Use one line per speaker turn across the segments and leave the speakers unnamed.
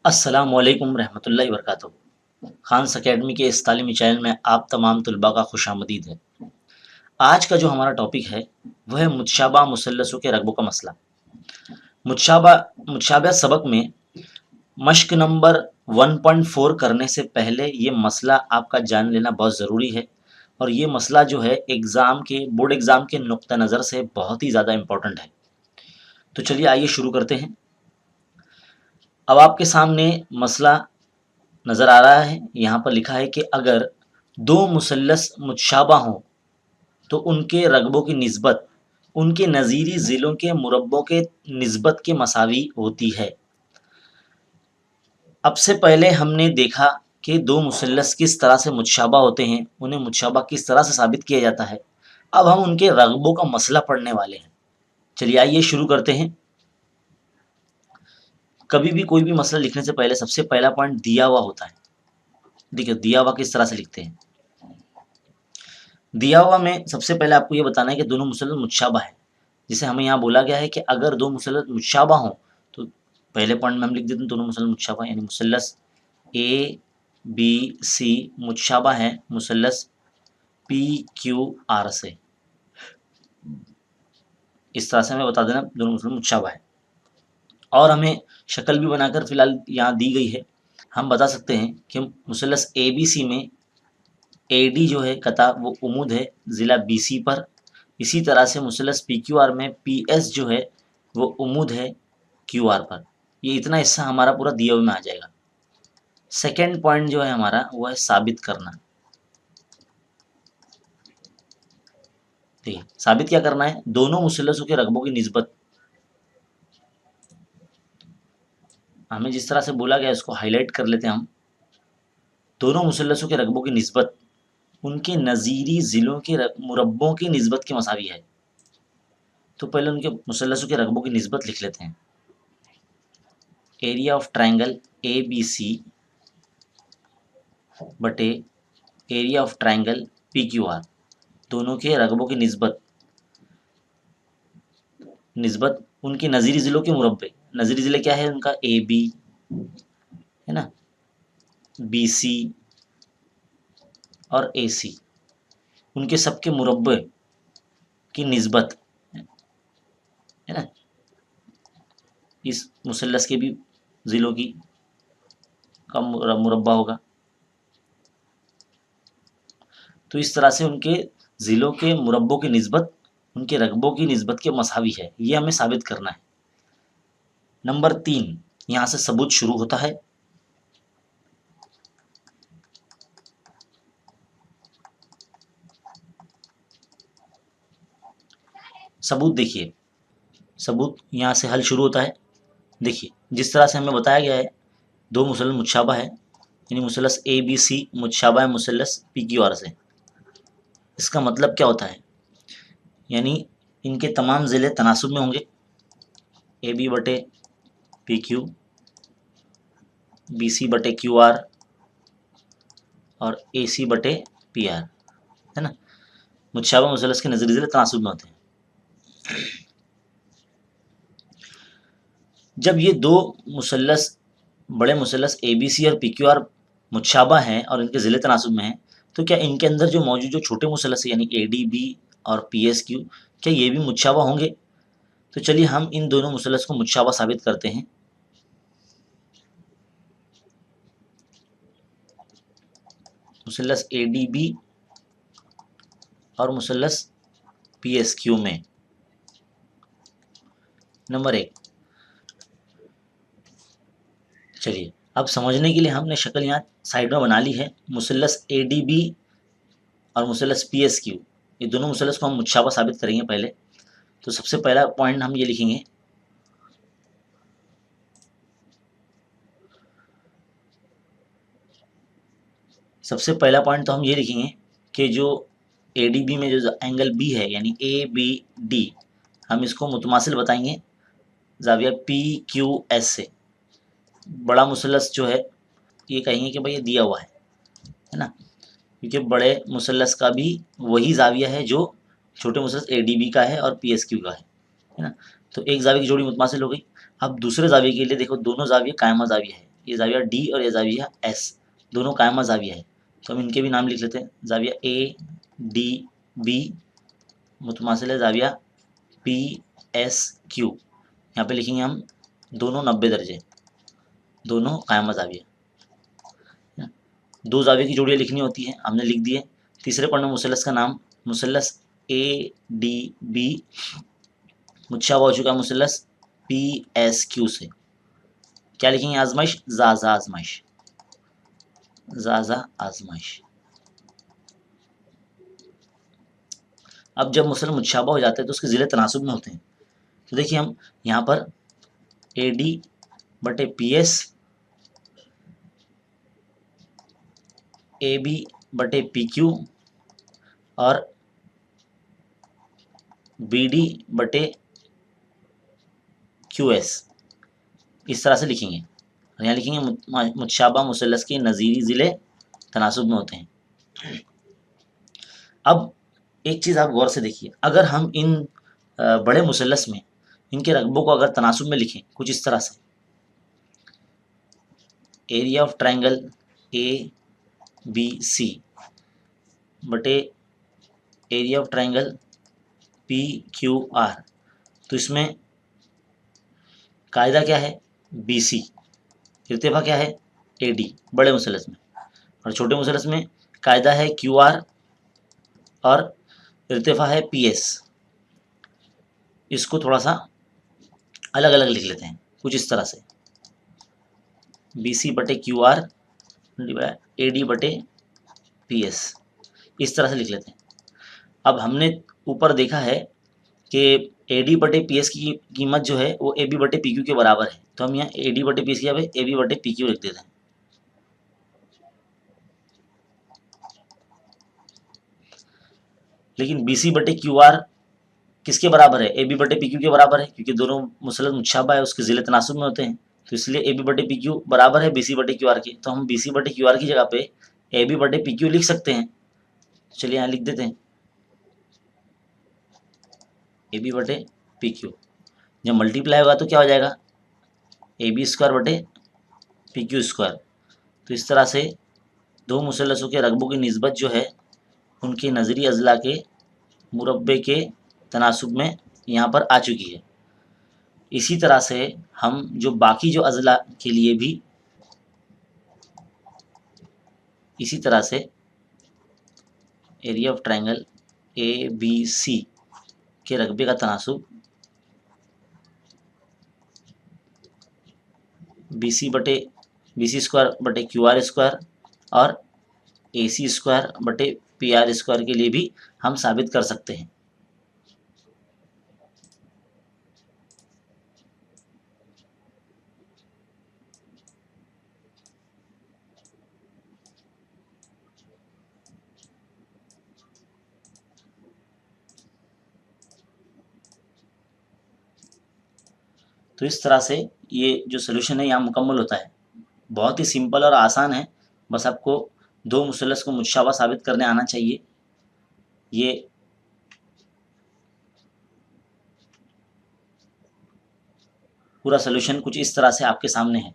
अस्सलामुअलैकुम रहमतुल्लाहि वबरकातुहू। खान्स अकेडमी के इस तालीमी चैनल में आप तमाम तुलबा का खुशामदीद है। आज का जो हमारा टॉपिक है वह है मुतशाबा मुसल्लसों के रगबों का मसला। मुतशाबा मुतशाबा सबक में मश्क नंबर 1.4 करने से पहले ये मसला आपका जान लेना बहुत ज़रूरी है और ये मसला जो है बोर्ड एग्ज़ाम के नुक्ता नज़र से बहुत ही ज़्यादा इम्पोर्टेंट है। तो चलिए आइए शुरू करते हैं। अब आपके सामने मसला नज़र आ रहा है, यहाँ पर लिखा है कि अगर दो मुसल्लस मुतशाबा हों तो उनके रगबों की निस्बत उनके नज़ीरी ज़िलों के मुरब्बों के निस्बत के मसावी होती है। अब से पहले हमने देखा कि दो मुसल्लस किस तरह से मुतशाबा होते हैं, उन्हें मुतशाबा किस तरह से साबित किया जाता है। अब हम उनके रगबों का मसला पढ़ने वाले हैं। चलिए आइए शुरू करते हैं। कभी भी कोई भी मसला लिखने से पहले सबसे पहला पॉइंट दिया हुआ होता है। देखिए दिया हुआ किस तरह से लिखते हैं। दिया हुआ में सबसे पहले आपको ये बताना है कि दोनों मुसल्लस मुतशाबा है। जिसे हमें यहाँ बोला गया है कि अगर दो मुसल्लस मुतशाबा हों तो पहले पॉइंट में हम लिख देते हैं दोनों मुसल्लस मुतशाबा, यानी मुसल्लस ए बी सी मुतशाबा है मुसल्लस पी क्यू आर से। इस तरह से हमें बता देना दोनों मुसल्लस मुतशाबा है। और हमें शक्ल भी बनाकर फिलहाल यहाँ दी गई है। हम बता सकते हैं कि मुसल्लस ए बी सी में ए डी जो है कता वो उमूद है ज़िला बी सी पर। इसी तरह से मुसल्लस पी क्यू आर में पी एस जो है वो उमूद है क्यू आर पर। ये इतना हिस्सा हमारा पूरा दिया हुआ में आ जाएगा। सेकेंड पॉइंट जो है हमारा वो है साबित करना। ठीक है, साबित क्या करना है, दोनों मुसल्लसों के रकबों की निस्बत हमें जिस तरह से बोला गया इसको हाईलाइट कर लेते हैं हम। दोनों मुसल्लसों के रकबों की निस्बत उनके नज़ीरी ज़िलों के मुरब्बों की निस्बत के मसावी है। तो पहले उनके मुसल्लसों के रकबों की निस्बत लिख लेते हैं। Area of triangle A B C बटे area of triangle P Q R, दोनों के रकबों की निस्बत उनके नज़ीरी ज़िलों के मुरब्बे। नज़ीरी ज़िले क्या है उनका, ए बी है ना, बी सी और ए सी, उनके सबके मुरब्बे की निस्बत है ना, इस मुसल्लस के भी ज़िलों की का मुरब्बा होगा। तो इस तरह से उनके ज़िलों के मुरब्बों की निस्बत उनके रकबों की निस्बत के मसावी है, ये हमें साबित करना है। नंबर 3, यहाँ से सबूत शुरू होता है। सबूत देखिए, सबूत यहाँ से हल शुरू होता है। देखिए जिस तरह से हमें बताया गया है दो मुसल्लस मुतशाबा है, यानी मुसल्लस ए बी सी मुतशाबा है मुसल्लस पी क्यू आर से। इसका मतलब क्या होता है, यानी इनके तमाम ज़िले तनासुब में होंगे, ए बी बटे पी क्यू, बी सी बटे क्यू आर और ए सी बटे पी आर, है ना। मुतशाबा मुसल्लस के नज़ीरी ज़िले तनासुब में होते हैं। जब ये दो मुसल्लस बड़े मुसल्लस ए बी सी और पी क्यू आर मुतशाबा हैं और इनके ज़िले तनासुब में हैं, तो क्या इनके अंदर जो मौजूद जो छोटे मुसल्लस है यानी ए डी बी और पी एस क्यू, क्या ये भी मुतशाबा होंगे। तो चलिए हम इन दोनों मुसल्लस को मुतशाबा साबित करते हैं। मुसल्लस ए डी बी और मुसल्लस पी एस क्यू में नंबर 1। चलिए अब समझने के लिए हमने शक्ल यहाँ साइड में बना ली है। मुसल्लस ए डी बी और मुसल्लस पी एस क्यू, ये दोनों मुसल्लस को हम मुतशाबा साबित करेंगे पहले। तो सबसे पहला पॉइंट हम ये लिखेंगे, सबसे पहला पॉइंट तो हम ये लिखेंगे कि जो ए डी बी में जो एंगल बी है यानी ए बी डी, हम इसको मुतमासिल बताएंगे ज़ाविया पी क्यू एस से। बड़ा मुसल्लस जो है ये कहेंगे कि भाई ये दिया हुआ है ना, क्योंकि बड़े मुसल्लस का भी वही ज़ाविया है जो छोटे मुसल्लस ए डी बी का है और पी एस क्यू का है ना। तो एक ज़ाविये की जोड़ी मुतमासिल हो गई। अब दूसरे ज़ाविये के लिए देखो दोनों ज़ाविये कायमा ज़ाविया है, ये जाविया डी और ये जाविया एस, दोनों कायमा जाविया है, तो हम इनके भी नाम लिख लेते हैं। जाविया ए डी बी मुतमासिल है जाविया पी एस क्यू, यहाँ पे लिखेंगे हम दोनों 90 दर्जे, दोनों कायमा जाविया। दो जाविया की जोड़ियाँ लिखनी होती है, हमने लिख दिए। तीसरे पढ़ना मुसलस का नाम, मुसलस ए डी बी मुतशाबा हो चुका है मुसलस पी एस क्यू से। क्या लिखेंगे? आजमाइश, जाजा आजमाइश, जाजा आजमाइश। अब जब मुसल मुतशाबा हो जाते हैं तो उसके ज़िले तनासुब में होते हैं। तो देखिए हम यहाँ पर ए डी बटे पी एस, ए बी बटे पी क्यू और बी डी बटे क्यू एस, इस तरह से लिखेंगे। और यहाँ लिखेंगे मुतशाबा मुसलस के नज़ीरी ज़िले तनासुब में होते हैं। अब एक चीज़ आप गौर से देखिए, अगर हम इन बड़े मुसलस में इनके रकबों को अगर तनासुब में लिखें कुछ इस तरह से, area of triangle A B C बटे area of triangle P Q R, तो इसमें कायदा क्या है? बी सी, इर्तिफा क्या है? ए डी बड़े मुसलस में, और छोटे मुसलस में कायदा है क्यू आर और इर्तिफा है पी एस। इसको थोड़ा सा अलग अलग लिख लेते हैं कुछ इस तरह से, बी सी बटे क्यू आर ए डी बटे पी एस, इस तरह से लिख लेते हैं। अब हमने ऊपर देखा है कि ए डी बटे पी एस की कीमत जो है वो ए बी बटे पी क्यू के बराबर है, तो हम यहाँ ए डी बटे पी एस की जगह ए बी बटे पी क्यू लिख देते हैं। लेकिन बी सी बटे क्यू आर किसके बराबर है? ए बी बटे पी क्यू के बराबर है, क्योंकि दोनों मुसलस मुतशाबा है, उसके ज़िले तनासुब में होते हैं, तो इसलिए ए बी बटे पी क्यू बराबर है बी सी बटे क्यू आर के। तो हम बी सी बटे क्यू आर की जगह पे ए बी बटे पी क्यू लिख सकते हैं। चलिए यहाँ लिख देते हैं ए बी बटे पी क्यू। जब मल्टीप्लाई होगा तो क्या हो जाएगा? ए बी स्क्वायर बटे पी क्यू स्क्वायर। तो इस तरह से दो मुसलसों के रकबों की निस्बत जो है उनके नज़री अजला के मुरब्बे के तनासुब में यहाँ पर आ चुकी है। इसी तरह से हम जो बाकी जो अजला के लिए भी इसी तरह से area of triangle A B C के रकबे का तनासुब बी सी स्क्वायर बटे क्यू आर स्क्वायर और ए सी स्क्वायर बटे पी आर स्क्वायर के लिए भी हम साबित कर सकते हैं। तो इस तरह से ये जो सोल्यूशन है यहाँ मुकम्मल होता है। बहुत ही सिंपल और आसान है, बस आपको दो मुसलस को मुतशाबा साबित करने आना चाहिए। ये पूरा सोल्यूशन कुछ इस तरह से आपके सामने है।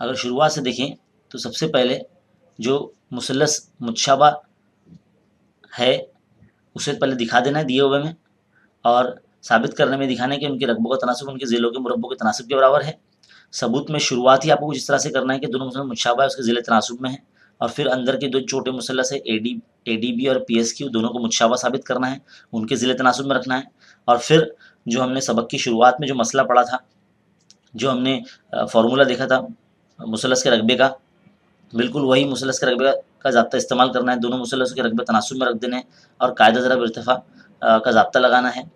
अगर शुरुआत से देखें तो सबसे पहले जो मुसलस मुतशाबा है उसे पहले दिखा देना है दिए हुए में, और साबित करने में दिखाना है कि उनके रकबों का तनासुब उनके ज़िलों के मुरब्बों के तनासुब के बराबर है। सबूत में शुरुआत ही आपको कुछ इस तरह से करना है कि दोनों मुसलस मुतशाबा है, उसके ज़िले तनासुब में है, और फिर अंदर के दो छोटे मुसलस है ए डी बी और पी एस क्यू, दोनों को मुतशाबा साबित करना है, उनके ज़िले तनासुब में रखना है। और फिर जो हमने सबक की शुरुआत में जो मसला पढ़ा था, जो हमने फार्मूला देखा था मुसलस के रकबे का, बिल्कुल वही मुसलस के रकबे का ज़ाब्ता इस्तेमाल करना है। दोनों मुसलसों के रकबे तनासुब में रख देने हैं और कायदा ज़रब इर्तिफा का ज़ाब्ता लगाना है,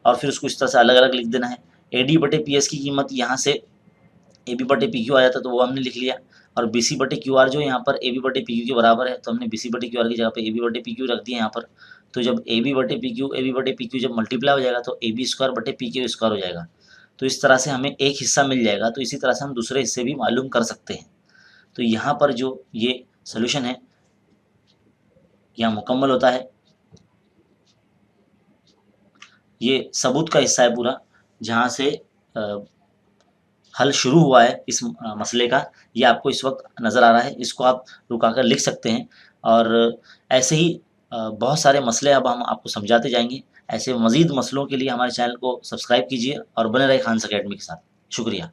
और फिर उसको इस तरह से अलग अलग लिख देना है। ए डी बटे पी एस की कीमत यहाँ से ए बी बटे पी क्यू आ जाता तो वो हमने लिख लिया, और बी सी बटे क्यू आर जो यहाँ पर ए बी बटे पी क्यू के बराबर है, तो हमने बी सी बटे क्यू आर की जगह पे ए बी बटे पी क्यू रख दिया यहाँ पर। तो जब ए बी बटे पी क्यू जब मल्टीप्लाई हो जाएगा तो ए बी स्क्वायर बटे पी क्यू स्क्वायर हो जाएगा। तो इस तरह से हमें एक हिस्सा मिल जाएगा, तो इसी तरह से हम दूसरे हिस्से भी मालूम कर सकते हैं। तो यहाँ पर जो ये सोल्यूशन है यहाँ मुकम्मल होता है। ये सबूत का हिस्सा है पूरा, जहाँ से हल शुरू हुआ है इस मसले का, ये आपको इस वक्त नज़र आ रहा है। इसको आप रुकाकर लिख सकते हैं और ऐसे ही बहुत सारे मसले अब हम आपको समझाते जाएंगे। ऐसे मज़ीद मसलों के लिए हमारे चैनल को सब्सक्राइब कीजिए और बने रहे खान्स अकेडमी के साथ। शुक्रिया।